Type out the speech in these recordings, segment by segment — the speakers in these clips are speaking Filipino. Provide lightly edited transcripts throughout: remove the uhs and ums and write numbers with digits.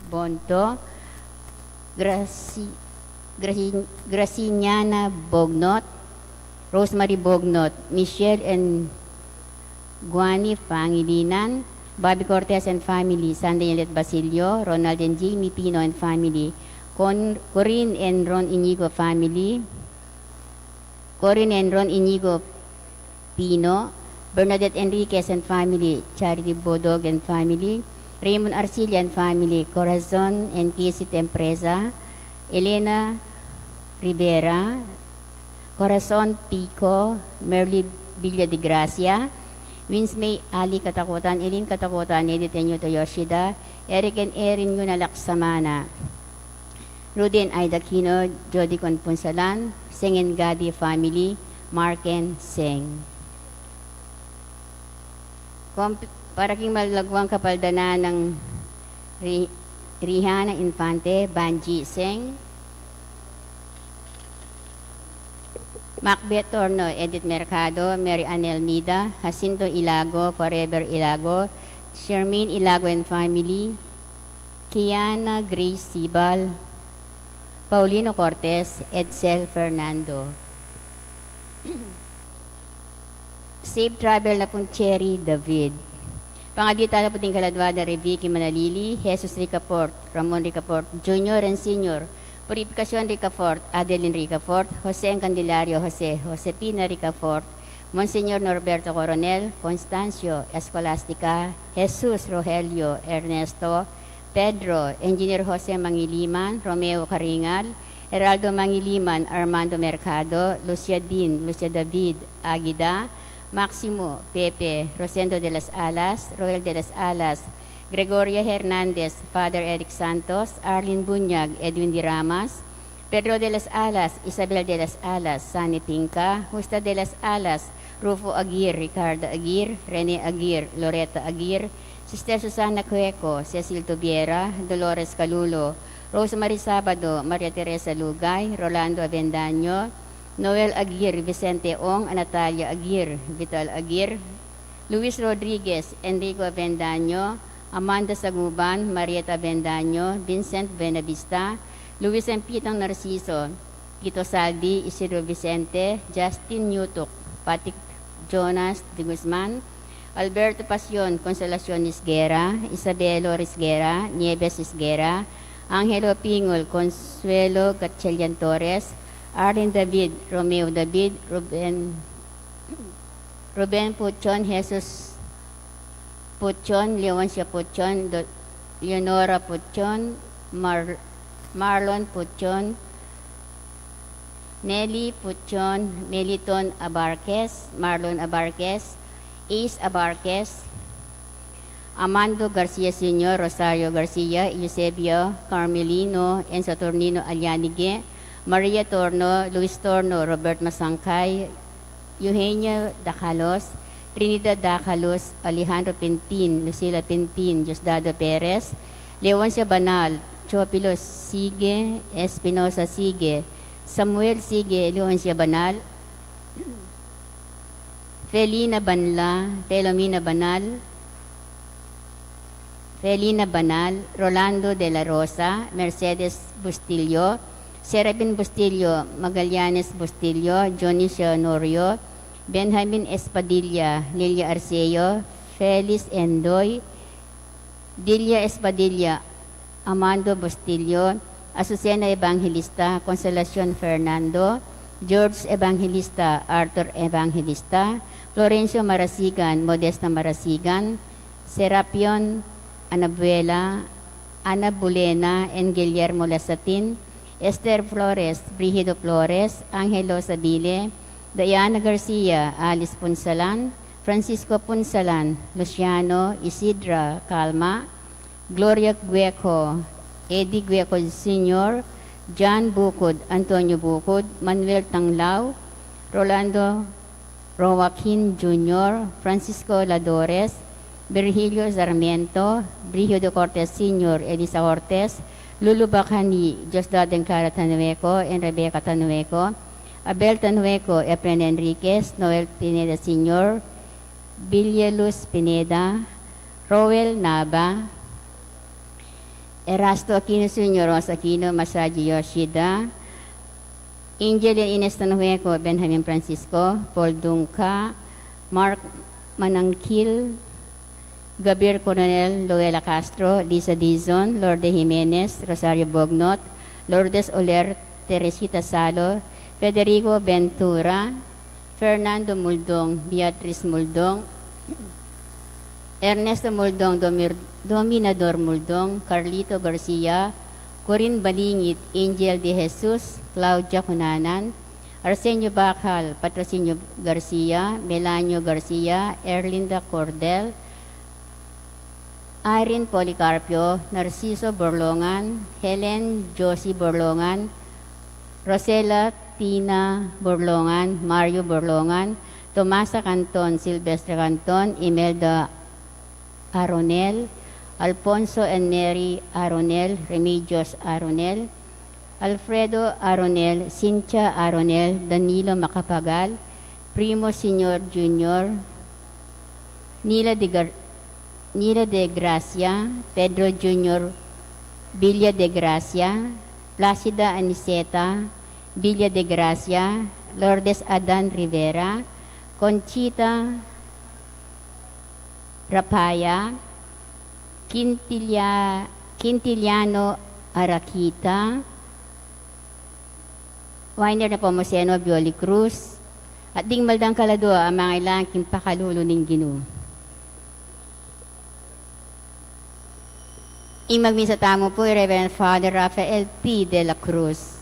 Bonto, Graciniana Bognot, Rosemary Bognot, Michelle and Guani Pangilinan, Bobby Cortez and family, Sandy Yalet Basilio, Ronald and Jamie Pino and family, Corinne and Ron Inigo family, Corinne and Ron Inigo Pino, Bernadette Enriquez and family, Charity Bodog and family, Raymond Arcilla and family, Corazon and Casey Tempresa, Elena Rivera, Corazon Pico, Merly Villa de Gracia, Vince May Ali Katakutan, Eileen Katakutan, Edith Enyuto Yoshida, Eric and Erin Yuna Laksamana, Rudy and Ida Kino, Jody Conpunsalan, Seng and Gadi family, Mark and Seng. Para king malagwang kapaldana ng Rihanna Infante, Banji Seng, Macbeth Torno, Edith Mercado, Mary Anel Mida, Jacinto Ilago, Forever Ilago, Shermaine Ilago and family, Kiana Grace Sibal, Paulino Cortez, Edsel Fernando. Safe travel na pong Cherry David. Pangagita na po din kaladwada Vicky Manalili, Jesus Ricafort, Ramon Ricafort, Junior and Senior, Purificación Ricafort, Adeline Ricafort, Jose Candelario Jose, Josepina Ricafort, Monsignor Norberto Coronel, Constancio Escolastica, Jesus Rogelio Ernesto, Pedro, Engineer Jose Mangiliman, Romeo Caringal, Heraldo Mangiliman, Armando Mercado, Lucia Din, Lucia David Aguida, Maximo Pepe, Rosendo de las Alas, Roel de las Alas, Gregoria Hernandez, Father Eric Santos, Arlene Bunyag, Edwin Di Ramas, Pedro de las Alas, Isabel de las Alas, Sani Pinca, Justa de las Alas, Rufo Aguirre, Ricardo Aguirre, Rene Aguirre, Loretta Aguirre, Sister Susana Cueco, Cecil Tubiera, Dolores Calulo, Rosemary Sabado, Maria Teresa Lugay, Rolando Avendaño, Noel Aguirre, Vicente Ong, Natalia Aguirre, Vital Aguirre, Luis Rodriguez, Enrico Avendaño, Amanda Saguban, Marieta Avendaño, Vincent Benavista, Luis Empitong Narciso, Quito Saldi, Isidro Vicente, Justin Newtok, Patrick Jonas de Guzman, Alberto Pasion, Consolacion Isguera, Isabelo Risguera, Nieves Isguera, Angelo Pingol, Consuelo Gatchelian Torres, Arlen David, Romeo David, Ruben Puchon, Jesus Puchon, Leoncia Puchon, Leonora Puchon, Marlon Puchon, Nelly Puchon, Meliton Abarquez, Marlon Abarquez, Ace Abarquez, Amando Garcia Sr., Rosario Garcia, Eusebio Carmelino, Enzo Tornino Alianigue, Maria Torno, Luis Torno, Robert Masangkay, Eugenio Dacalos, Trinidad Dacalos, Alejandro Pintin, Lucila Pintin, Diosdado Perez, Leoncia Banal, Chopilo Sige, Espinosa Sige, Samuel Sige, Leoncia Banal, Felina Banla, Telomina Banal, Felina Banal, Rolando de la Rosa, Mercedes Bustillo, Serapin Bustillo, Magallanes Bustillo, Jonicio Norio, Benjamin Espadilla, Lilia Arceo, Felis Endoy, Dilia Espadilla, Amando Bustillo, Azucena Evangelista, Consolacion Fernando, George Evangelista, Arthur Evangelista, Florencio Marasigan, Modesta Marasigan, Serapion Anabuela, Ana Bulena, and Guillermo Lasatin, Esther Flores, Brigido Flores, Angelo Sabile, Diana Garcia, Alice Punsalan, Francisco Punsalan, Luciano Isidra Calma, Gloria Gueco, Eddie Gueco Sr., John Bukod, Antonio Bukod, Manuel Tanglao, Rolando Roaquin Jr., Francisco Ladores, Virgilio Sarmiento, Brigido Cortez Sr., Elisa Cortez, Lulu Bacani, Diosdado Clara Tanueco, and Rebecca Tanueco, Abel Tanueco, Efren Enriquez, Noel Pineda Sr., Bilielus Pineda, Roel Naba, Erasto Aquino Sr., Rosa Aquino, Masaji Yoshida, Angel Ines Tanueco, Benjamin Francisco, Paul Dunca, Mark Manangkil, Gabriel Coronel, Loela Castro, Lisa Dizon, Lourdes Jimenez, Rosario Bognot, Lourdes Oler, Teresita Salo, Federico Ventura, Fernando Muldong, Beatriz Muldong, Ernesto Muldong, Dominador Muldong, Carlito Garcia, Corinne Balingit, Angel de Jesus, Claudia Cunanan, Arsenio Bacal, Patrocinio Garcia, Melanio Garcia, Erlinda Cordel, Irene Policarpio, Narciso Borlongan, Helen Josie Borlongan, Rosela Tina Borlongan, Mario Borlongan, Tomasa Canton, Silvestre Canton, Imelda Aronel, Alfonso and Neri Aronel, Remedios Aronel, Alfredo Aronel, Cynthia Aronel, Danilo Macapagal, Primo Senior Jr., Nila de Gracia, Pedro Jr. Villa de Gracia, Placida Aniceta, Villa de Gracia, Lourdes Adan Rivera, Conchita Rapaya, Quintiliano Araquita, Winer na Pomoseno Bioli Cruz, at ding maldang kalado ang mga ilangking pakalulo ng Ginoo. Imagmisa tamo po, Reverend Father Rafael P. de la Cruz.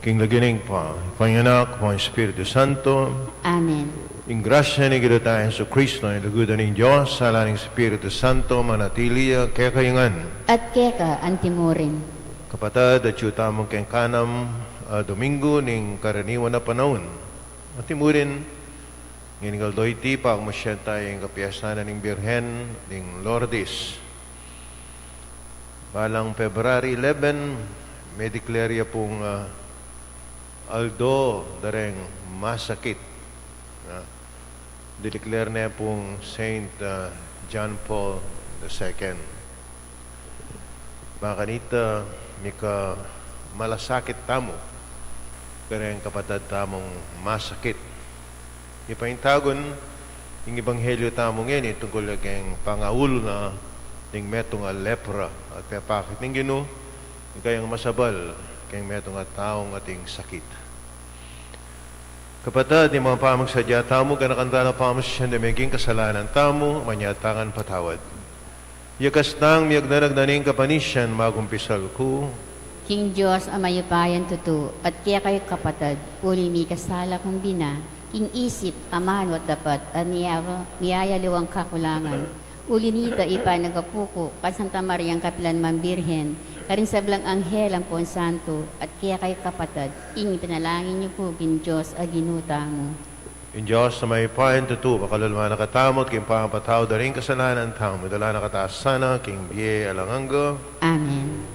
king lagining pa, Panyanak, Pang Espiritu Santo, Amen. in grasya ni Gito tayo sa Kristo, in lagudan ng Diyos, sa laning Espiritu Santo, manatili, kaya kayangan. At keka antimurin. Kapatid, at yuta mong keng kanam, Domingo, ning karaniwan na panahon. At imurin, nginingal doyti, pag masya tayong kapiyasan ng Birhen, ning Lourdes. Balang February 11, may deklarya pong Aldo dareng masakit. Dideclare na pong Saint John Paul II. Makanita, mika malasakit tamo, dareng kapatid tamong masakit. Ipaintagon, yung ebanghelyo tamong yan, tungkol kang pangaulo na ng metong lepra at pepakit ng Ginoo, kayang masabal kayang metong taong ating sakit. Kapatid, di mga pamagsadya tamo, ganakanta na pamasasyan na maging kasalanan tamo, manyatangan patawad. Yakas nang miyagdanag na ning kapanisyan, magumpisal ko. King Diyos amayupayan tutu, at kaya kayo kapatid, uli mi kasala kong bina, king isip, aman wat dapat, at niyaya liwang kakulangan. Uli nita ipa nagapuko, kan Santa Mariang Kapilan Mambirhen, karin sa blang anghel ang Pon Santo, at kaya kayo kapatid, ingi panalangin niyo po, King Diyos, aginuta mo. In Diyos na may pahin tutu, pakalulma na katamot, king pangapataw, daring kasalanan tamo, dala na kataas sana, king biye alanganggo. Amen.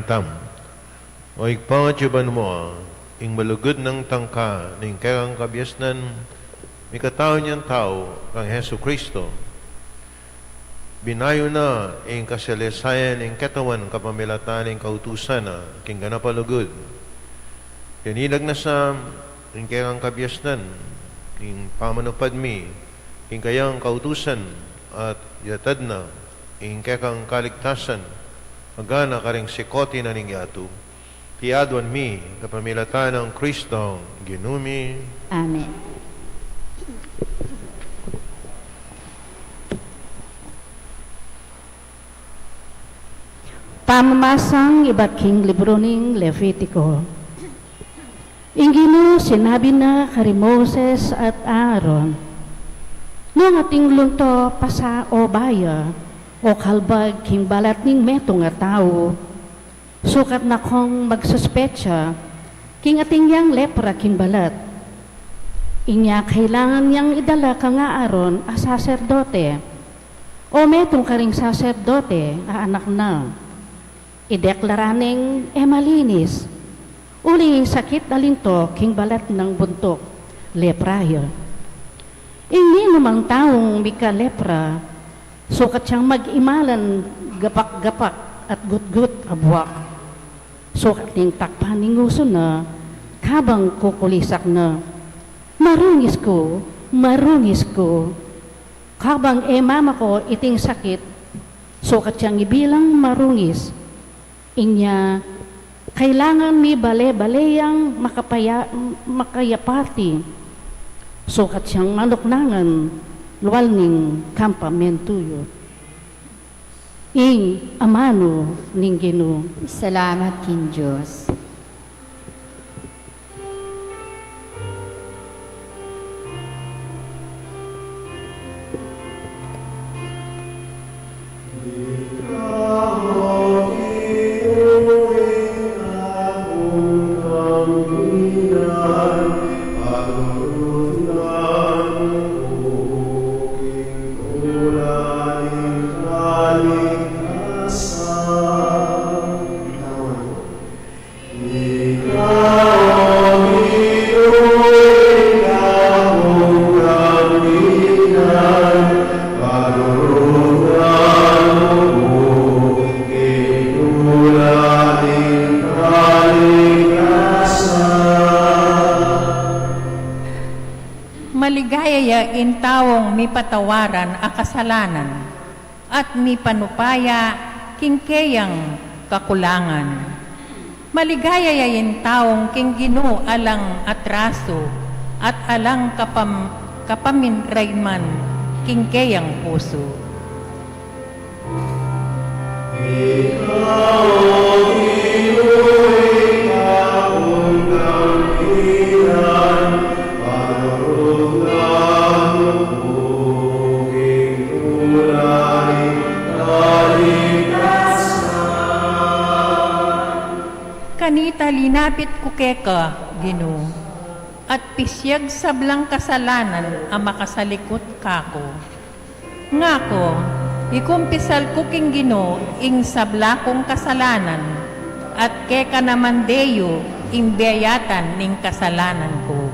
tam. O igpangatyaban mo, ing malugod ng tangka, ning kayang kabyasnan, may katao niyang tao, kang Hesu Kristo. Binayo na, ing kasalasayan, ing katawan, kapamilatan, ing kautusan na, king ganapalugod. Kanilag na sa, ing kayang kabyasnan, ing pamanupad mi, ing kayang kautusan, at yatad na, ing kayang kaligtasan, magana karing sikoti na ning yatu. Tiadwan mi, kapamilatan ng Kristo, ginumi. Amen. Pamamasang ibaking libro ng Levitico. Ingino sinabi na kay Moses at Aaron, nung ating lunto pa sa obaya, o kalbag king balat ning metong nga tao, sukat na kong magsuspetsa, king ating yang lepra king balat. Inya kailangan niyang idala ka nga Aaron a saserdote, o metong karing saserdote a anak na. Ideklaraning malinis, uli sakit alinto king balat ng buntok, leprayo. Hindi namang taong mika lepra, sukat siyang mag-imalan gapak-gapak at gut-gut abwak. Sukat ning takpan ning uso na, kabang kukulisak na, marungis ko, kabang mama ko iting sakit, sukat siyang ibilang marungis. Inya, kailangan mi bale-baleyang makayapati, sukat siyang manuknangan, luwal ning kampamentuyo. Ing amano ning Ginoo. Salamat kin Diyos. Maligaya in tawong mi patawaran a kasalanan at mi panupaya kingkeyang kakulangan. Maligaya in tawong king Ginoo alang atraso at alang kapaminrayman kingkeyang puso. Kanita linapit ko keka, Ginoo, at pisyag sablang kasalanan ang makasalikot kako. Ngako, ikumpisal ko king Ginoo ing sabla kong kasalanan, at keka naman deyo ing biyayatan ning kasalanan ko.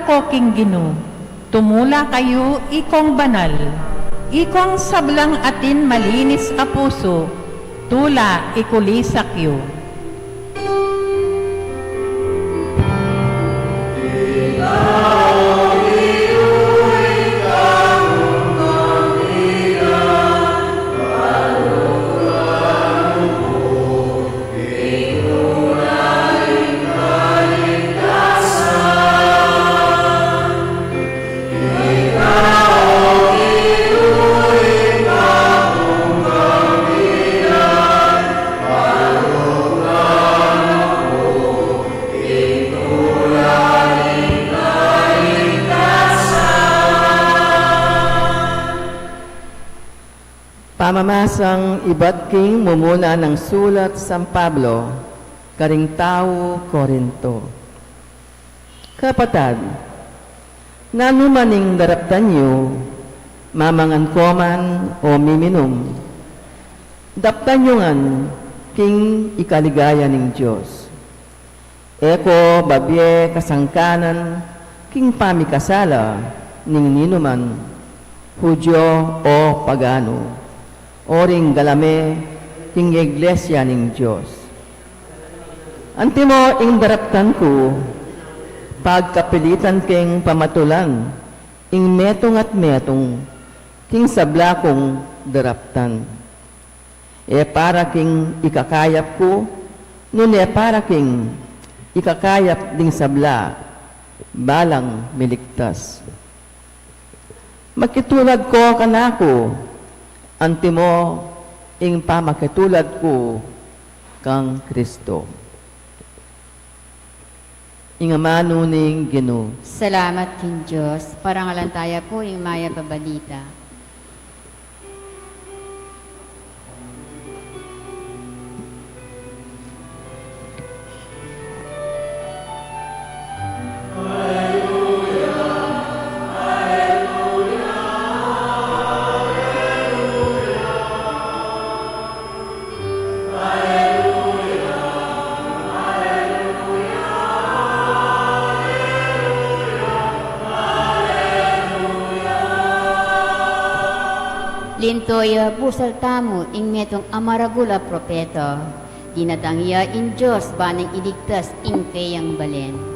Ko king Ginoo, tumula kayo ikong banal, ikong sablang atin malinis a puso, tula ikulisak yu. Mamamasang iba't king mumuna ng sulat San Pablo, karing tao Korinto. Kapatad, nanumaning daraptan niyo, mamangan ko man o miminum, daptan niyo ngan king ikaligaya ning Diyos. Eko babye kasangkanan king pamikasala ning ninuman, Hudyo o pagano, oring galame king iglesia ning Diyos. Antimo ing daraptan ko, pagkapilitan king pamatulan, ing metong at metong, king sabla kong daraptan. E para king ikakayap ko, nun e para king ikakayap ding sabla, balang miligtas. Makitulad ko kanako, antimo ing pamakitulad ko kang Kristo. Ingamano ning Ginoo. Salamat king Diyos, parangalantaya po yung maya babalita. Lintoya pusal tamo ing metong amaragula propeto. Dinatangya in Diyos banang iligtas ing kayang balen.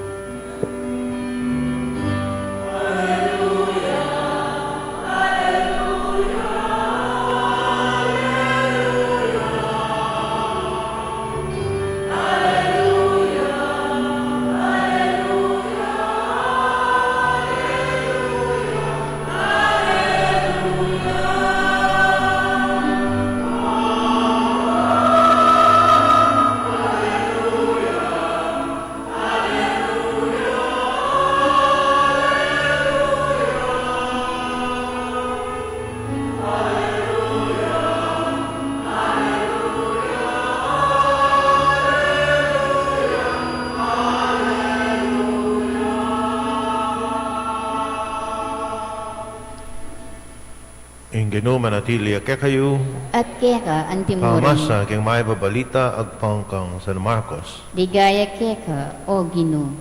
Ing Ginoo manatili kay kayo, At keka antimurin. pamasa king may babalita agpang kang San Marcos. Ligaya keka o Ginoo.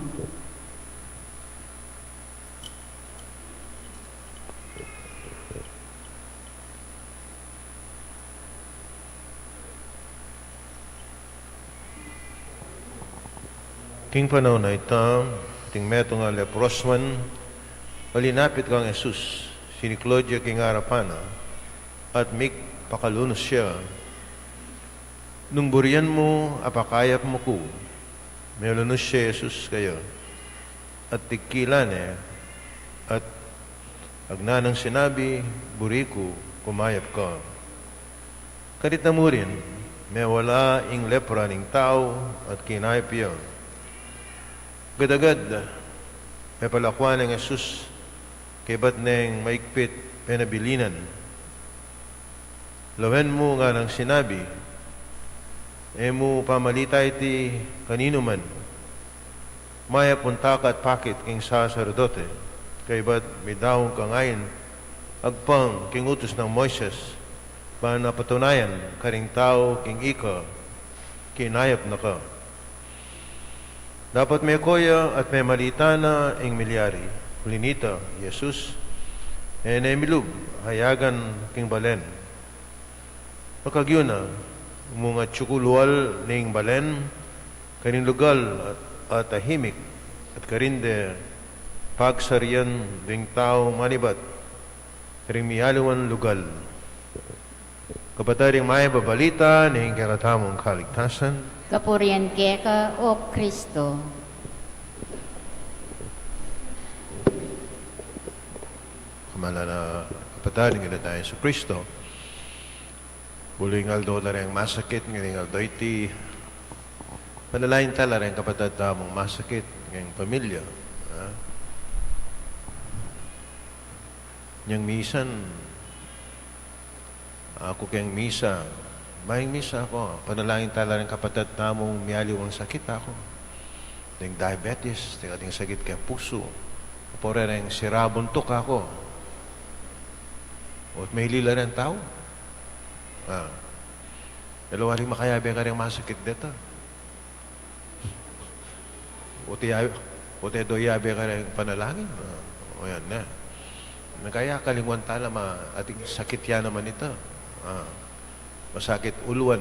King panahon na ito, ting meto nga leprosman, palinapit kang Jesus, sini Claudia king arapana, at mik pakalunos siya. Nung burian mo, apakayap mo ko, may lunos siya Jesus kayo, at tikilan at agnanang sinabi, buri ko, kumayap ka. Kadit na mo rin, may wala ing lepra ning tao at kinayap yun. Gadagad, may palakwan ng Jesus, kay ba't neng maikpit penabilinan. Lawen mo nga ng sinabi, mo pamalita iti kanino man, maya punta ka at pakit king sacerdote, kay ba't may daong kangayin, agpang king utos ng Moises, pa napatunayan karing tao king ika, kinayap na ka. Dapat may koya at may malita na ing milyari, kulinita, Jesus, na milub, hayagan king balen. Pagkagyo na, mga tsukulual ning balen, kaning lugal at tahimik, at karinde pagsarian ding tao manibat, karing miyaluan lugal. Kapataring may babalita ning karatamong kaligtasan, Kapurian keka o Kristo. kamala na kapataring ina tayo sa Kristo. Buling aldo na rin masakit, ngayon aldo iti panalain tala rin kapatad tamong masakit ngayong pamilya. Niyang misan Ako kayang misa. Maying misa ako. Panalangin tala ng kapatid namong miyaliw ang sakit ako. Ting diabetes, ting ating sakit kay puso. Kapore rin sirabuntok ako. At may lila rin tao. Dalawa rin makayabi ka rin masakit dito. Uti do yabi ka rin panalangin. O yan na. Kaya kalingwan tala ating sakit yan naman ito. Masakit uluan.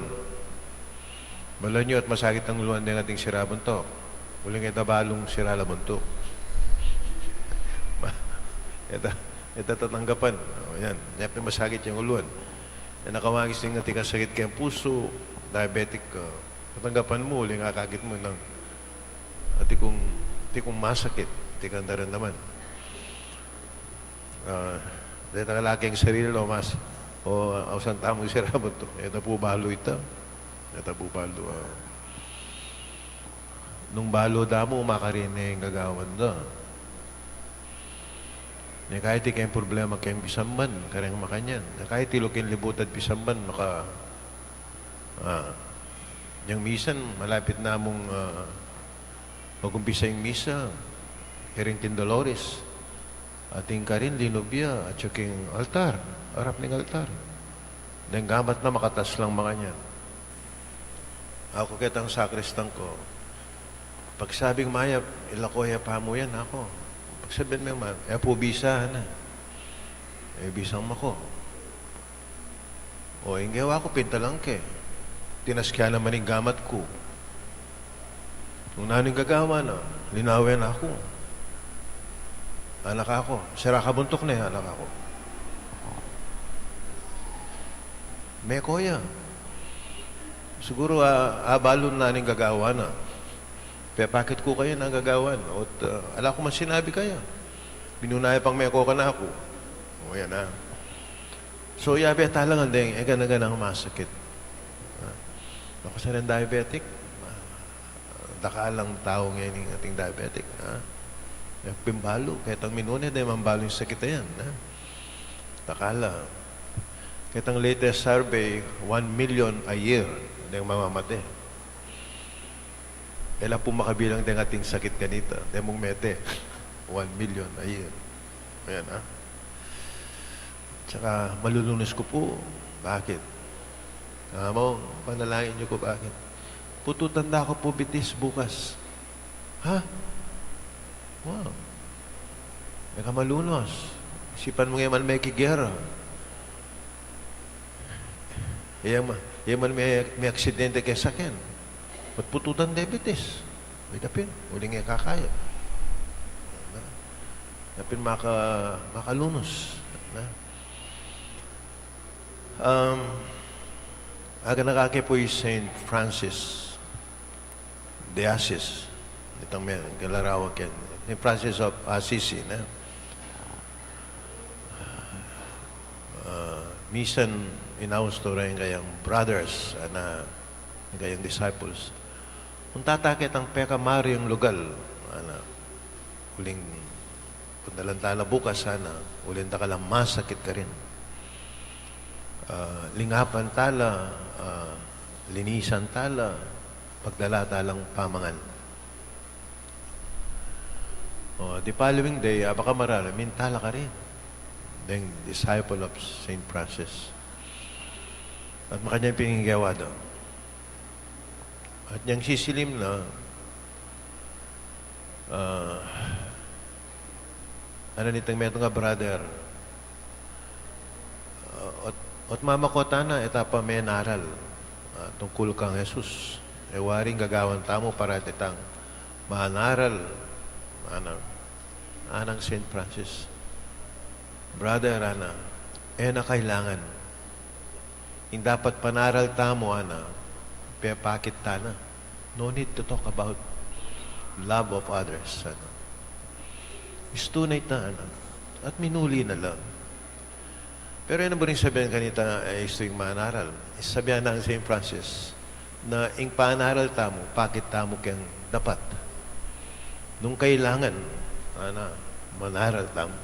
Malanyo at masakit ang uluan ng ating sirabuntok. Uling itabalong siralabuntok. Ito tatanggapan. Yan. Yan masakit yung uluan. Yan nakawagis ng ating sakit kayong puso, diabetic ka. Tatanggapan mo, uling kakakit mo ng atikong masakit. Atikang daran naman. Dahil nakalaking sarili o mas o ausan tamong sirabot to. Ito po balo ito. Ito po balo. Nung balo damo, makarinig gagawan doon. Kahit ikayong problema kayong bisamban, karang makanyan. Kahit ilokin libutad bisamban, yung misan, malapit na mong mag-umpisa yung misa, Heringtin Dolores, ating karin, linubya, at yung altar, harap ng altar. Dahil gamat na makatas lang mga niyan. Ako kitang sakristang ko, pagsabing maya, ilakoya pa mo yan ako. Pagsabihin mo, po bisa na. Bisang mako. O, yung gawa ko, pintalang ke. Tinaskya naman yung gamat ko. Nung naning gagawa na, linawin ako. Anak ako. Sira kabuntok na anak ako. May koya. Siguro, abalon naning gagawa na. Kaya bakit ko kayo nagagawan? At ala ko man sinabi kayo. Binunaya pang may ka na ako. O yan na. So, yabi at talangan din, gana-gana masakit. Ako sa rin diabetic. Dakalang tao ngayon yung ating diabetic. Pimbalo. Kahit ang minune, dahil mambalo yung sakit na yan. Dakala. Kahit ang latest survey, 1 million a year dahil mamamate. Kailan po makabilang din ating sakit ganito. Dahil mong mete. 1 million a year. Ayan, Tsaka, malulunos ko po. Bakit? Mo, panalangin niyo ko bakit? Pututanda ko po bitis bukas. Ha? Wow. May kamalunos. Isipan mo ngayon may kigera. Yan man may aksidente kay sakin. Ba't pututan diabetes? May dapin. Uli nga kakaya. Dapin makalunos. Aga nakake po yung St. Francis de Assis. Itong may kalarawan yan. St. Francis of Assisi. Misan inausto rin kayang brothers na kayang disciples. Kung tatakit ang peka mari yung lugal, uling kung dalantala bukas sana, uling ka lang masakit ka rin. Lingapan tala, linisan tala, pagdala talang pamangan. The following day, baka marami, mintala ka rin. Then, disciple of St. Francis. At makanya pininggawa doon. At niyang sisilim na, nitang meto nga brother, at mamakota na, etapa may naral tungkol kang Jesus. Waring gagawan tamo para titang manaral anang St. Francis. Brother, na kailangan. Yung dapat panaral tamo, pakit tana. No need to talk about love of others. Istunay ta, at minuli na lang. Pero yun ba rin sabihin kanita ay ito yung manaral? Sabihan ng St. Francis na yung panaral tamo, pakit tamo kang dapat. Nung kailangan, manaral tamo.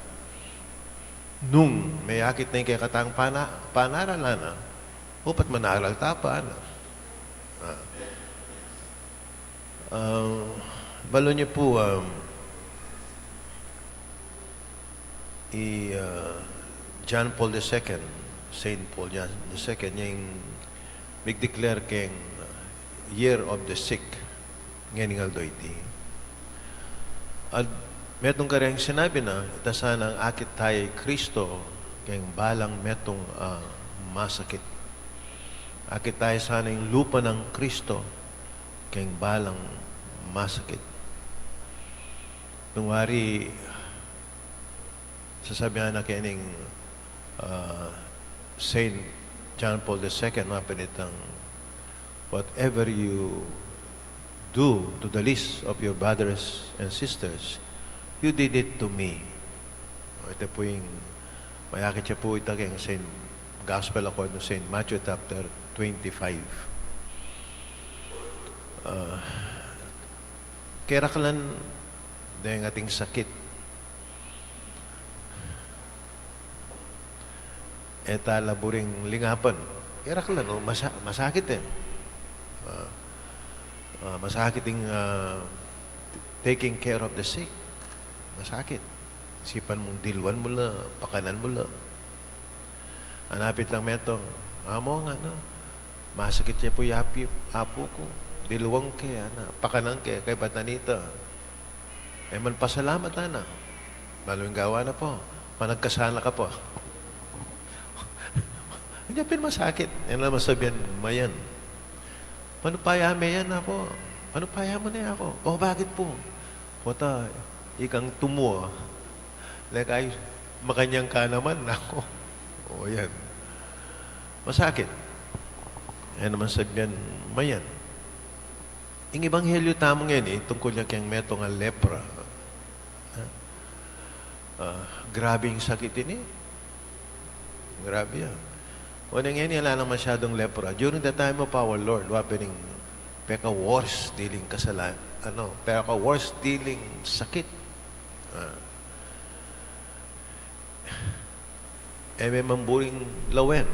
nung may akit na yung kaya katang panaralan na, upat manaral tapaan. Balo niyo po, John Paul II, Saint Paul John II, yung declare keng Year of the Sick, ngayon nga doiti. At metong kareng sinabi na, itasan ang akit tayo Kristo, keng balang metong masakit. Akit tayo sana yung lupa ng Kristo, keng balang masakit. Nung wari, sasabihan na kining Saint John Paul II, mapanitang, whatever you do to the least of your brothers and sisters, you did it to me. Ito po yung, mayakit siya po ito kayong Saint Gospel according to Saint Matthew chapter 25. Keraklan dahil ating sakit. Eta laburing lingapan. Keraklan, no? Masakit eh. Masakit yung taking care of the sick. Masakit. Isipan mong dilwan mo la, pakanan mo la. Anapit lang metong, amo nga no, masakit siya po yapi, apo ko. Dilwang kaya na, pakanan kaya kay Batanita. Man pasalamat na. Maluing gawa na po. Managkasala ka po. Hindi pin masakit. Yan lang masabihan, mayan. Panupaya mo yan ako. Panupaya mo na ako. Oh, bakit po? Pota, ikang tumo. Like ay, makanyang ka naman ako. O yan. Masakit. Yan naman sabihan, mayan. Yung ebanghelyo tamang yan tungkol niya kayang metong nga lepra. Grabe yung sakit ini. Grabe yan. Unang yan, wala nang masyadong lepra. During the time of our Lord, wapining peka worse dealing kasalan. Peka worse dealing sakit. Mamburing lawen.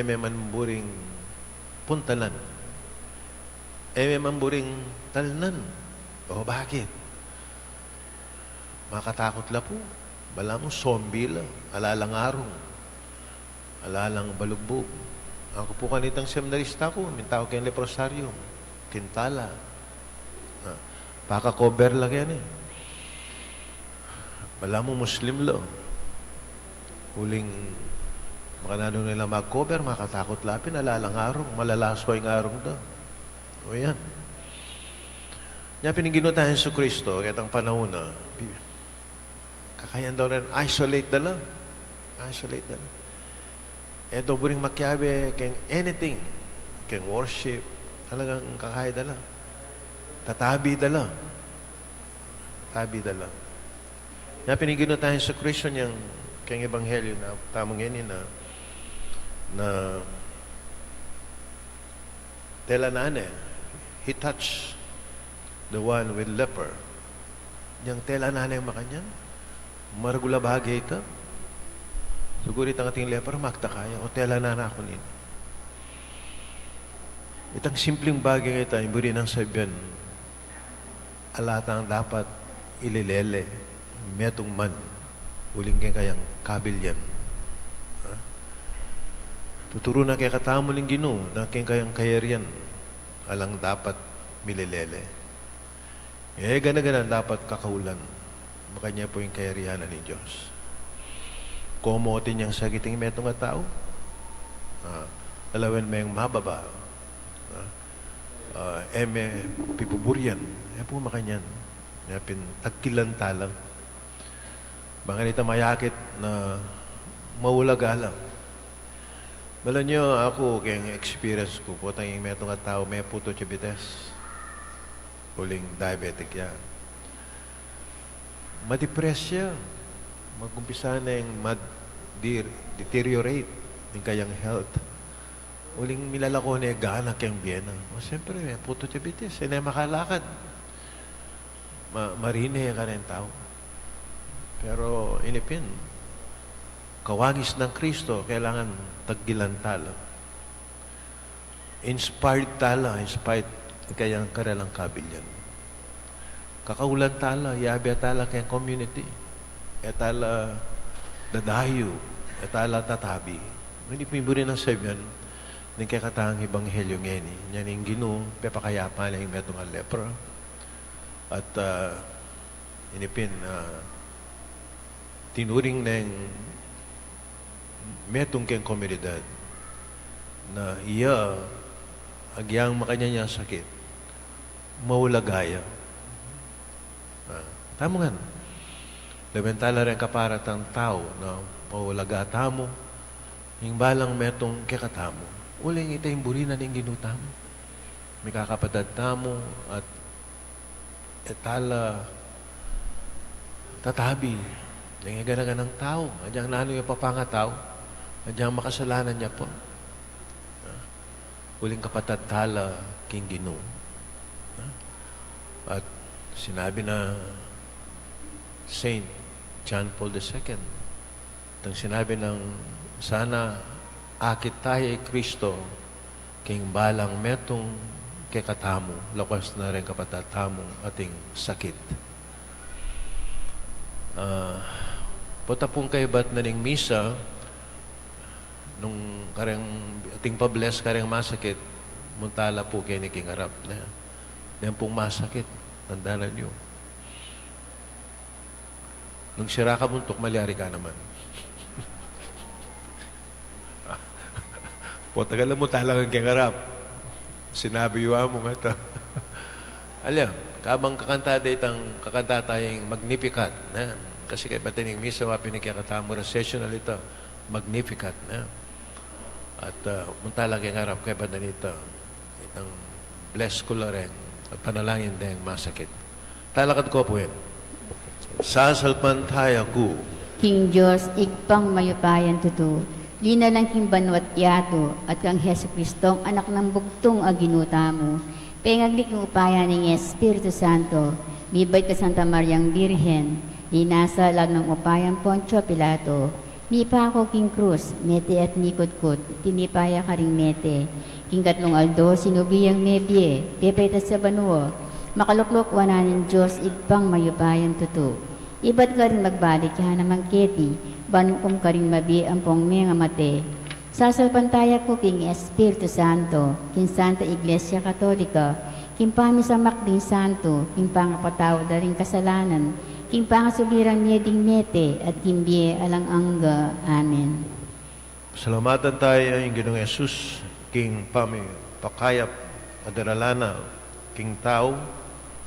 Mamburing puntalan. Mamburing talnan. O bakit? Makatakot la po. Bala mo, zombie la. Alalang arong. Alalang balugbog. Ako po kanitang seminarista ko. Mintaw kayong leprosarium. Kintala. Paka-cover lang yan eh. Bala mo, Muslim la. Huling makanano nila mag-cover, makatakot lapin, alalang arong. Malalaswa yung arong daw. O yan. Yan pinigino tayo sa Kristo, kitang panahon na, kakayan daw rin, isolate na lang. Isolate na lang. Ito buring makyabe, keng anything, keng worship, talagang kakaya na lang. Tatabi na lang. Tatabi na lang. Yan pinigino tayo sa Kristo niyang, keng ebanghelyo na, tamang yan na telanane, he touched the one with leper. Yang telanane yung makanyan, maragula bahagi ito. Sugurit ang ating leper, magtakaya, o telanana ako nin. Itang simpleng bagay ito, yung buri ng sabihan, alatang dapat ililele, metong man, uling kayang kabilyan. Tuturo na kaya katamo ng Ginoo na kayang kayarian alang dapat mililele. Gana-gana dapat kakaulan. Makanya po yung kayarianan ni Diyos. Kumotin niyang sagiting metong nga tao. Alawan may mababa. Eme pipuburyan. Po makanyan. Yapin tagkilan talang. Baka nita mayakit na mawulagalang. Bala nyo ako, kayang experience ko, po tayong metong nga tao, may puto diabetes. Huling diabetic yan. Madepress siya. Mag-umpisa na yung deteriorate yung kayang health. Huling milalako na yung gana kayang biyena. O siyempre, may puto diabetes. Hindi makalakad. Marine ka rin tao. Pero inipin, kawangis ng Kristo, kailangan taggilan tala. Inspired tala, inspired kayang karalang kabilyan. Kakaulan tala, yabi tala kayang community. Etala dadayo, etala tatabi. Hindi pimburin ng sabyan, ng kakatang ebanghelyo ngeni. Yan yung ginu, pepakayapa na yung metong lepra. At inipin, tinuring na yung metong kayang komunidad na iya agyang makanya niya sakit, maulagaya. Tamo nga. Lamentala rin kaparat ang tao na maulagata mo, yung balang metong kekatamo. Uling ita yung burina ng ginutamo. May kakapatad tamo at etala tatabi. Yung ganagan ng tao. Adyang nano yung papangatao. Adyang makasalanan niya po. Uling kapatad tala king Ginoo. At sinabi na Saint John Paul II, itong sinabi ng sana akit tayo ay Kristo king balang metong kekatamo, lakas na rin kapatatamong ating sakit. Potapong kay bat na ning misa, nung kareng ating pabless kareng masakit, muntala po kay ni King Arap na yan pong masakit, tandaan niyo. Nung sira ka buntok, malyari ka naman. Po, tagal mo talagang King Arap. Sinabi yuwa mo nga ito. Alam, kabang kakanta itang kakanta tayong Magnificat. Na? Kasi kay batining misa, wapin ni kakatamo recessional ito. Magnificat. Na? At muntala King Arap kay batanito. Itang bless ko lareng at panalangin dahil masakit. Talakad ko po yun. Sasalpan tayo ko. King Diyos, igpang mayupayan tuto. Lina lang king banwat yato at kang Heso Kristong anak ng bugtong aginuta mo. Pengaglik ng upaya ng Espiritu Santo. Mibay ka Santa Mariang Birhen. Linasa lag ng upayang Poncio Pilato. Mipa ako king Cruz, mete at nikot-kot. Tinipaya ka ring mete. King Katlong Aldo, sinubiyang mebye. Pepetas sa banuo. Makaluklok wananin Diyos, igpang mayupayan tuto. Iba't ka rin magbalik ka namang keti, banong ka rin mabi ang pong mga mate. Sasalpantaya ko king Espiritu Santo, king Santa Iglesia Katolika, king pamisamak din Santo, king pangapataw da rin kasalanan, king pangasubirang meding mete, at king biye alang angga. Amen. Salamatan tayo yung Ginoong Jesus, king pami pakayap adaralana, king tao,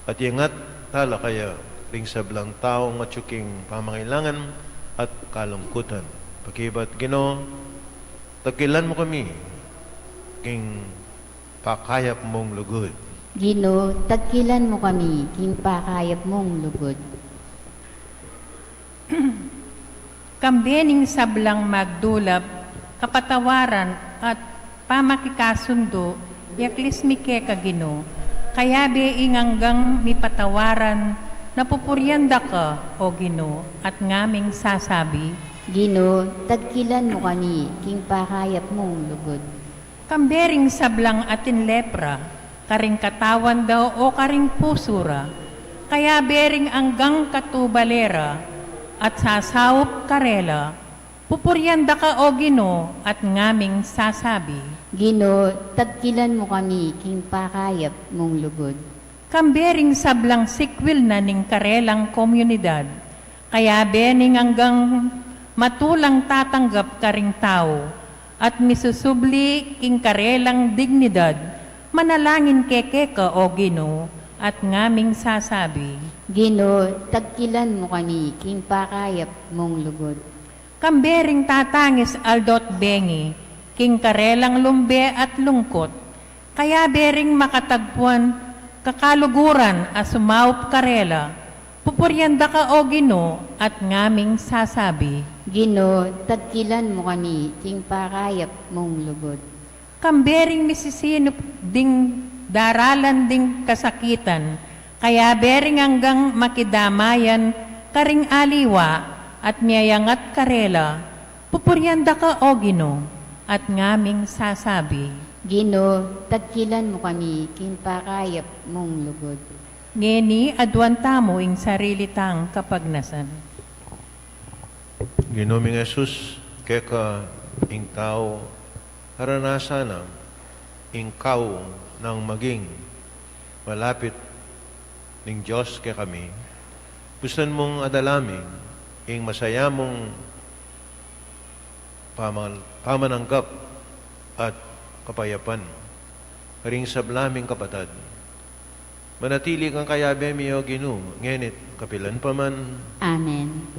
at ingat tala kaya ring sablang tao matsuking pamangailangan at kalungkutan. Pakibat Ginoo, tagilan mo kami, king pakayap mong lugod. Gino, tagkilan mo kami, king pakayap mong lugod. Kambening sablang magdulab, kapatawaran at pamakikasundo, yaklis mi keka Ginoo. Kaya be inganggang mi patawaran, napupuryanda ka, O Ginoo, at ngaming sasabi, Gino, tagkilan mo kami, king pakayap mong lugod. Kambering sablang atin lepra, karing katawan daw o karing pusura, kaya bering anggang katubalera, at sasawop karela, pupuryanda ka, O Ginoo, at ngaming sasabi, Gino, tagkilan mo kami, king pakayap mong lugod. Kambering sablang sikwil na ning karelang komunidad, kaya bening hanggang matulang tatanggap karing tao, at misusubli king karelang dignidad, manalangin keke ka, O Ginoo, at ngaming sasabi, Gino, tagkilan mo kami, king pakayap mong lugod. Kambering tatangis aldot bengi, king karelang lumbe at lungkot, kaya bering makatagpuan kakaluguran a sumaup karela, pupuryanda ka, O Ginoo, at ngaming sasabi, Gino, tagkilan mo kami, king pakayap mong lugod. Kambering misisinop ding daralan ding kasakitan, kaya bering hanggang makidamayan karing aliwa, at miyayangat karela, pupuryanda ka o Gino, at ngaming sasabi, Gino, tagkilan mo kami, kinpakayap mong lugod. ngeni adwanta mo ing sarili tang kapagnasan. Ginoming Jesus, kaya ing tao, haranasan ing kau nang maging malapit ning Diyos kaya kami, gustan mong adalaming ing masaya mong pamananggap at kapayapan, karing sablaming kapatad. Manatili kang kayabe miyo Gino, ngenit kapilan pa man. Amen.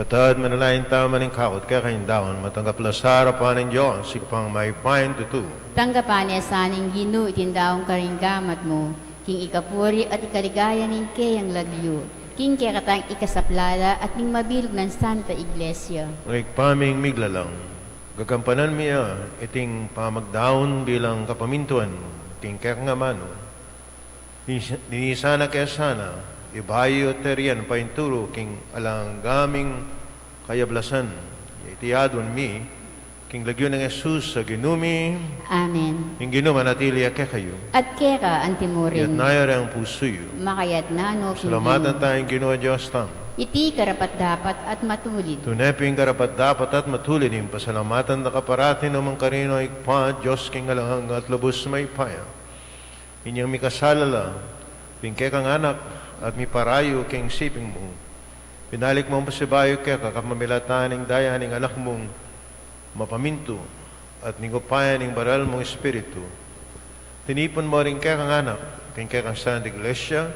Kapatad, manalain tama ng kakot kaya kayong daon, matanggap la sa harapan ng Diyos, ikapang may pain tutu. Tanggapan niya sa aning Ginu itindaong karinggamat mo, king ikapuri at ikaligaya ning kayang lagyo, king kaya katang ikasaplala at ning mabilog ng Santa Iglesia. Paming miglalang, gagampanan miya, iting pamagdaon bilang kapamintuan, iting kaya nga mano. Dinisana kaya sana, ibayo terian painturo king alang gaming kayablasan. Itiyadon mi, king lagyo ng Jesus sa ginumi, Amen. king ginuma natili kaya kayo. At kaya ka Iyat antimurin, nayari ang pusoyo. makayat na no Salamatan tayong ginawa Diyos tam. iti karapat dapat at matulid. Tuneping karapat dapat at matulid yung pasalamatan na kaparatin ng mga karino ay pa, Diyos king alang at lubos may paya. Inyang mikasalala, pingke kang anak, at mi parayo king siping mo. Pinalik mong pasibayo kaya kakamamilatan ng daya ng anak mong mapaminto at ningupayan ng baral mong espiritu. Tinipon mo rin kaya kang anak, pingke kang Santa Iglesia,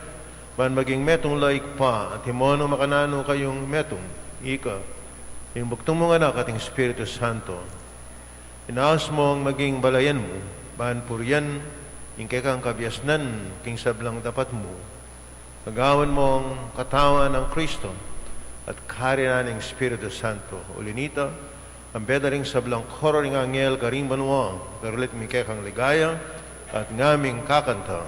man maging metong laik pa at himono makanano kayong metong ika, yung buktong mong anak at yung Espiritu Santo. Inaos mo ang maging balayan mo, ban puryan, yung kekang kabiasnan, king sablang dapat mo. Nagawan mo ang katawan ng Kristo at karya ng Espiritu Santo. Ulinita, ang bedaring sablang koro ng angel karing banwa, karulit mi kekang ligaya at ngaming kakanta.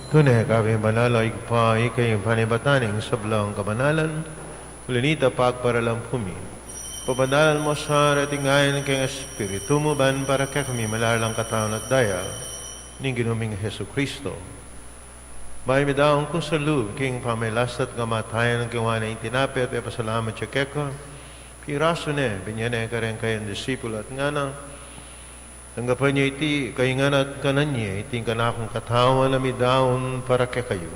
Tunay kami banalo ikpa ikay panibataning sablang kabanalan, ulinita pagparalang pumi. Pabanalan mo sa ratingayan ng kang Espiritu mo ban para kaya kami malalang katawan at daya ng ginuming Heso Kristo. May midaong kung sa loob, king pamilas at kamatayan ng kiwa na itinapit at pasalamat siya keka, piraso ne, binyane ka rin kayang disipulo at nga na, tanggapan niya iti, kaingan at kanan niya, iting kanakong katawan na midaon para kaya kayo.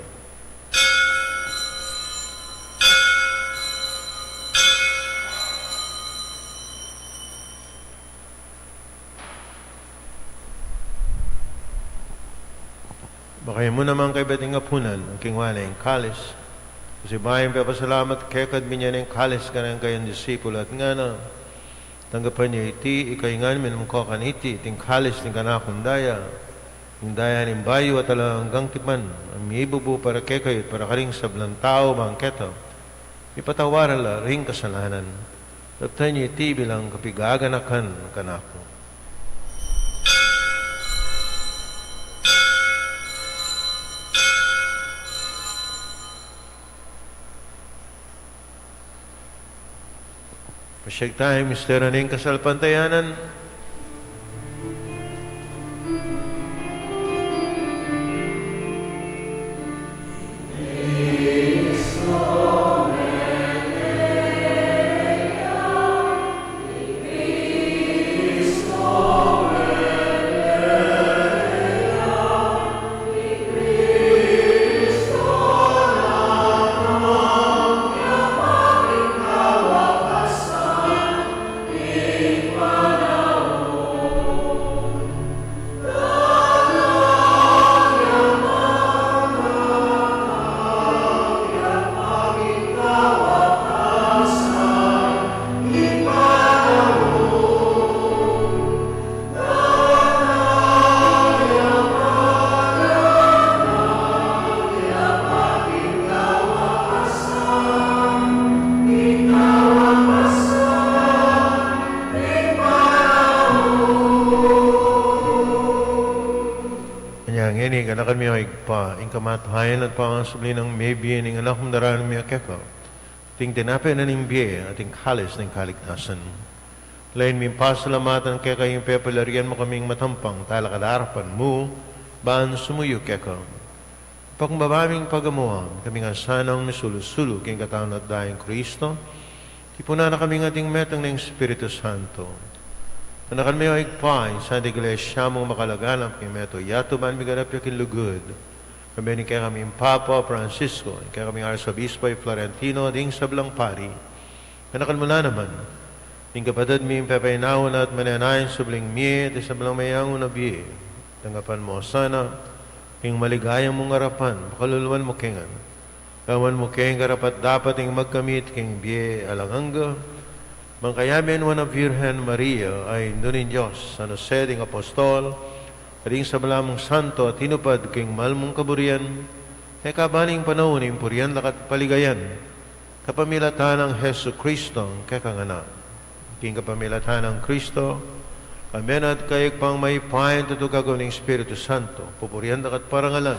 Bakay mo naman kay Beting Apunan, ang kingwala yung kalis. Kasi bayan pa pasalamat kekad minyan yung kalis ka ng kayang disipulo at nga na, tanggapan niya iti, ikaingan minum ko kaniti, iting kalis ng kanakong daya, yung daya ng bayo at hanggang tipan, ang miibubu para kekayot, para karing sablang tao, bangketa, ipatawaran la ring kasalanan. Taptan niya iti bilang kapigaganakan ng kanako. Pasyag tayo, Mr. Aning Kasalpantayanan. ini kanakan mi pa ing kamatayan at pangasubli ng maybe ning anak mo daran mi akeko. Ting tinapay na ning biye ating kalis ng kaligtasan. Lain mi pasalamatan kay kayong pepalarian mo kaming matampang talakadarapan mo baan sumuyo keko. Pakumbabaming pagamuam kaming asanang misulusulo king katawan at dahing Kristo. Tipuna na kaming ating metang ng Espiritu Santo. Anakan mayo igpain sa iglesia mong makalaganap kay meto yato man miganap yakin lugod. Kami ni kaya kami Papa Francisco, kaya kami Arsobispo Florentino ding sablang pari. Anakan mo na naman. Ing kapatid mi pepainaw na at mananayin subling mi at sablang mayang unabi. Tanggapan mo sana ing maligayang mong harapan, pakaluluan mo kengan. Kaman mo keng karapat dapat ing magkamit king biye alanganga. Mangkayamin mo na Virgen Maria ay nunin Diyos, sa naseding apostol, ading sa malamong santo at hinupad king malmong kaburian, e kabaling panahon impurian lakat paligayan, kapamilatan ng Heso Kristo, kekangana. King kapamilatan ng Kristo, amen at kayag pang may pahin tutugagaw ng Espiritu Santo, pupurian lakat parangalan,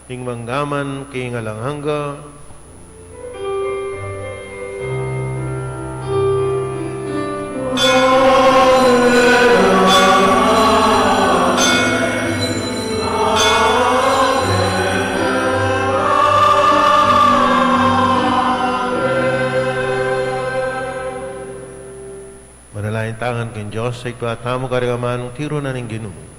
ing manggaman king alanghanga, manalain tangan kin Diyos sa iklatamo karigaman tiro na ning Ginoo.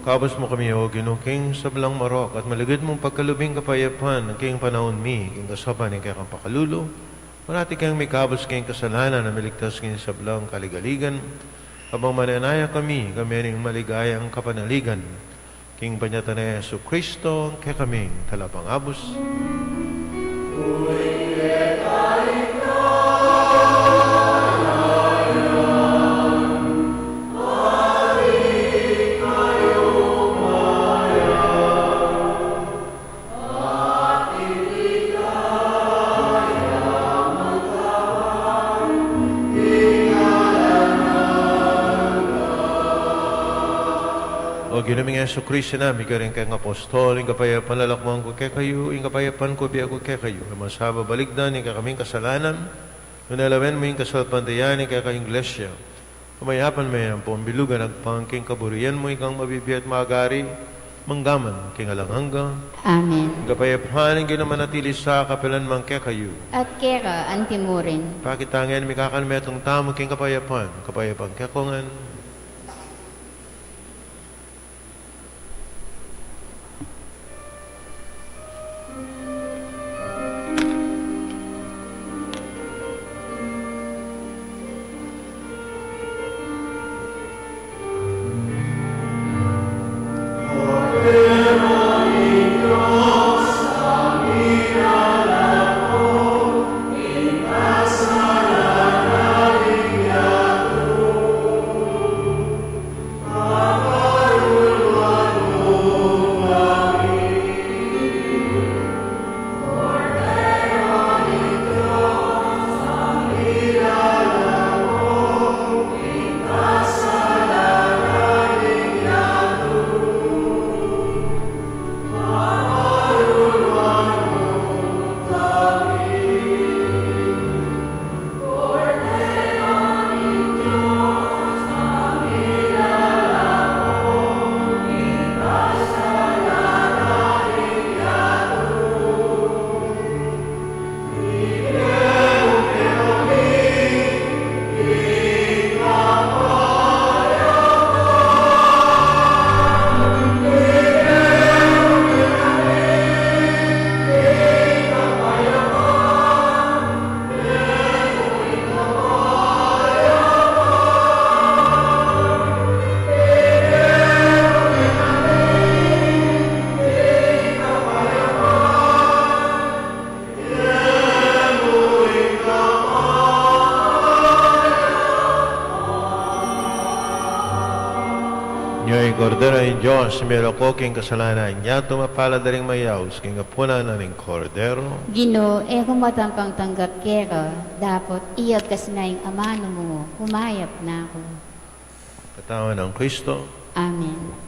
Kabos mo kami, O Ginoo, king sablang marok, at maligid mong pagkalubing kapayapan ng king panahon mi, king kasapan ng kayang pakalulo, manati kayang may kabos king kasalanan na miligtas king sablang kaligaligan, habang mananaya kami ning maligayang kapanaligan, king panyatan na Yesu Kristo, kaya kaming talapang abos. O ginaming Yesu Kristo na, ikaw kayong apostol, ing kapayapan lalakmang ko kay kayo, ing kapayapan ko biya ko kay kayo. Masaba baligdan, ing kaming kasalanan, nunalawen mo ing kasalpantayan, ing kayong iglesia. Kamayapan mo yan po, ang bilugan, nagpangking kaburian mo, ikang mabibiyat magari, manggaman, king alanghanga. Amen. Ing kapayapan, ing ginamanatili sa kapilan mang kay kayo. At kera antimurin. Pakitangin, may kakalmetong tamo, king kapayapan kakongan. Cordero ng Diyos, miloko king kasalanan niya, tumapala daring mayaws, king apuna na ring Cordero. Gino, kung matampang tanggap kero, dapat iyag kasnaing amano mo, humayap na ako. Katawan ng Kristo, Amen.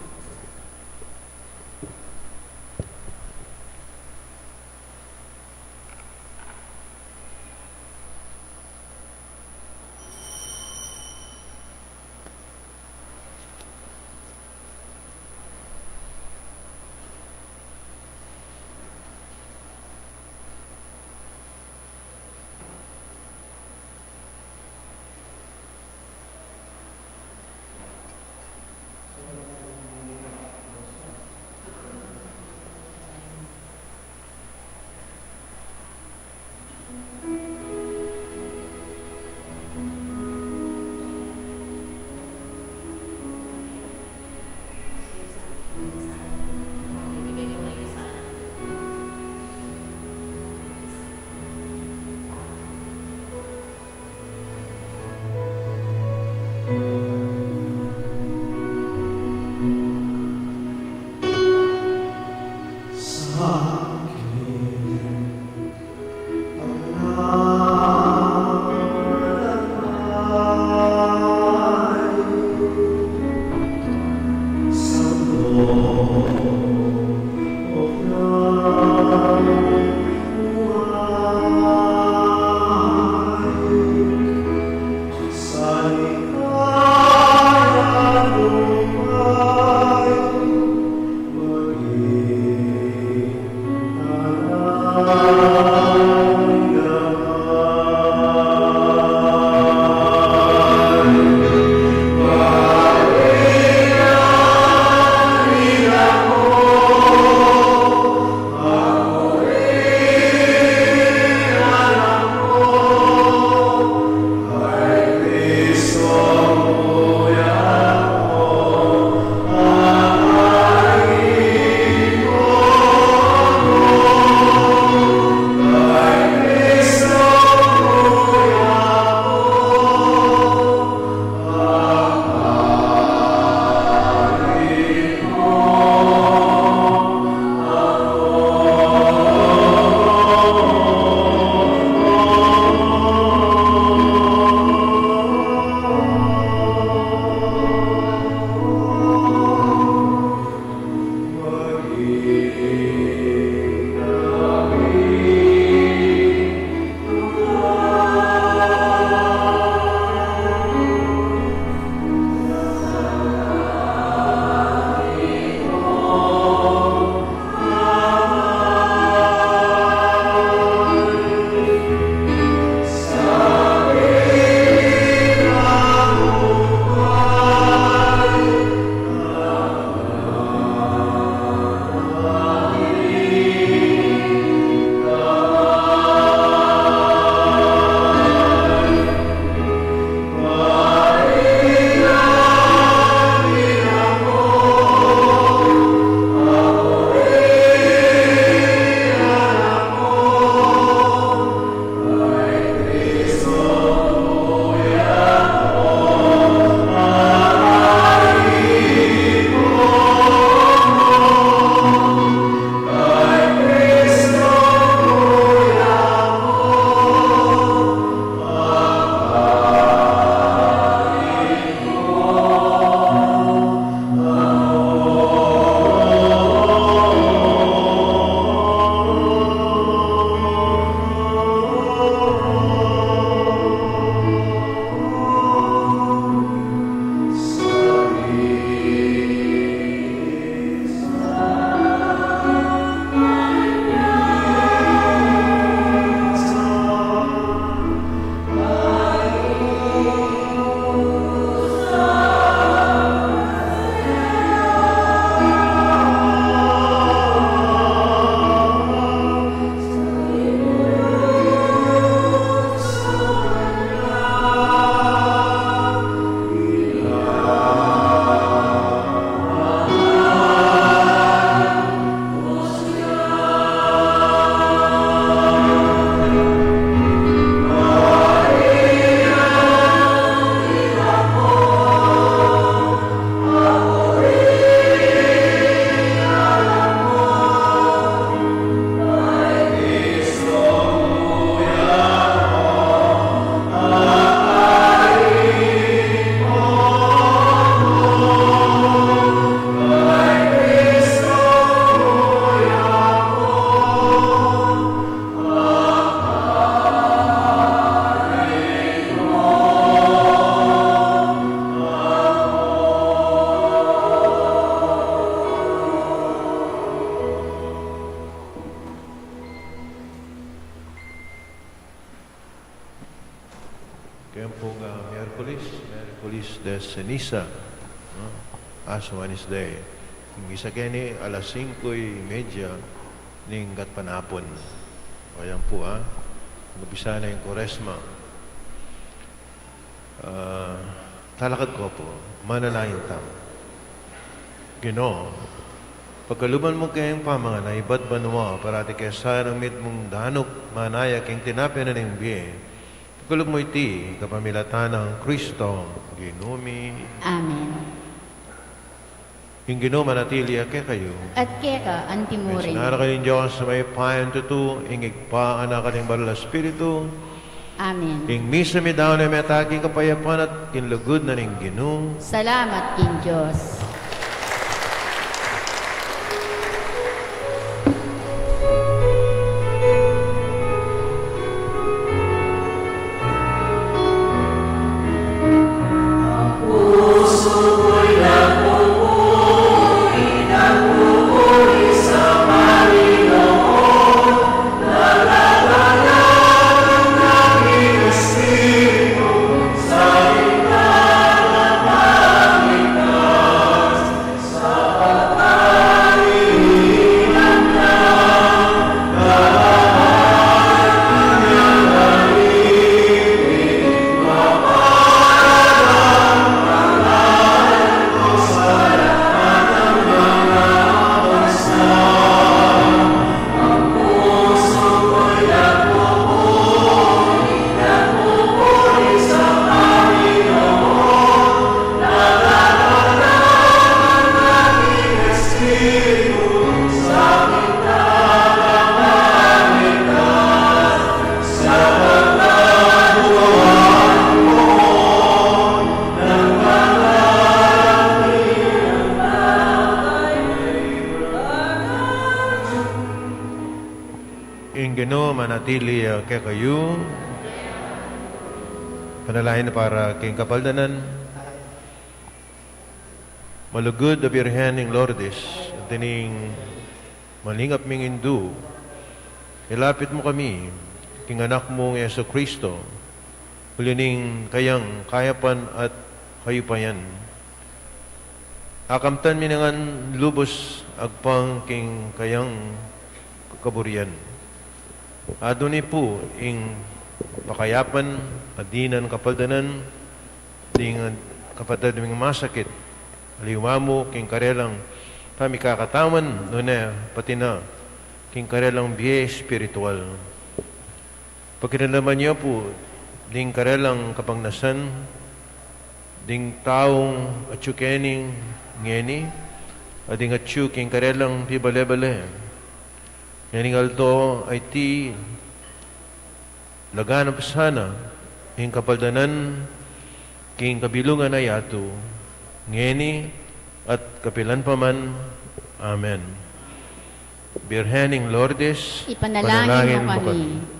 Kaya pong Miyerkules de Ceniza, no? Ash Wednesday. Yung isa kini alas 5:30 ning kat panapon. O yan po Nagupisa na yung Koresma. Talakad ko po, manalayin tamo. Ginoo, pagkaluban mo kayong pamangana, iba't banwa, parati kaya sarang mit mong danok, manaya, king tinapin na ng biye. Pagkalub mo iti, kapamilatan ng Kristo, ginumi. Amen. Yung ginoo manatili ake kayo. At keka, antimurin. Sinara kayong Diyos sa may payan tutu, ingig pa anak kating baril Espiritu, Amen. ing misa mi daw na may atake kapayapan at kinlugod na ning ginoo. Salamat, King Diyos. Ginoo manatili kay kayo. Panalangin para king kapaldanan. Malugod na Birhen ng Lourdes, at tining malingap ming indu. Ilapit mo kami, king anak mong Yeso Kristo, ulining kayang kayapan at kayupayan. Akamtan minangan lubos agpang king kayang kaburian. Aduni po ing pakayapan, adinan kapaldanan, ding kapatid ng masakit, aliwa mo king karelang pamikakatawan, nuna pati na king karelang biye spiritual. Pagkinalaman niyo po, ding karelang kapangnasan, ding taong atsukening ngeni, ading atsuking karelang di bale-bale. Yaningal to ay ti lagana pa sana ing kapaldanan king kabilungan ay ato ngeni at kapilan pa man. Amen. Birhening Lourdes, Ipanalangin mo kami.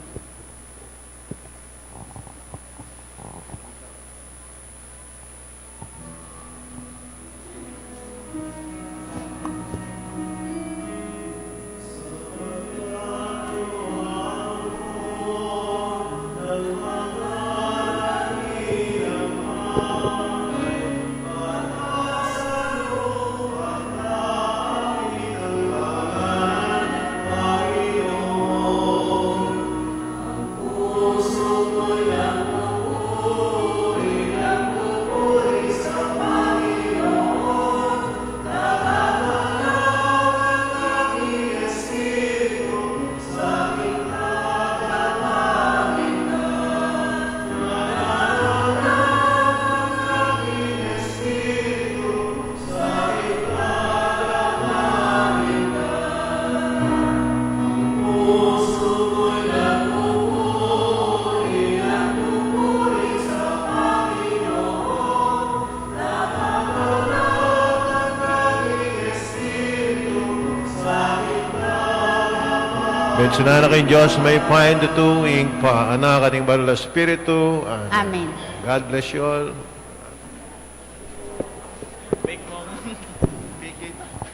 Bensunara kay Diyos may find the tuwing pa anak ating banal na Espiritu. Amen. God bless you all.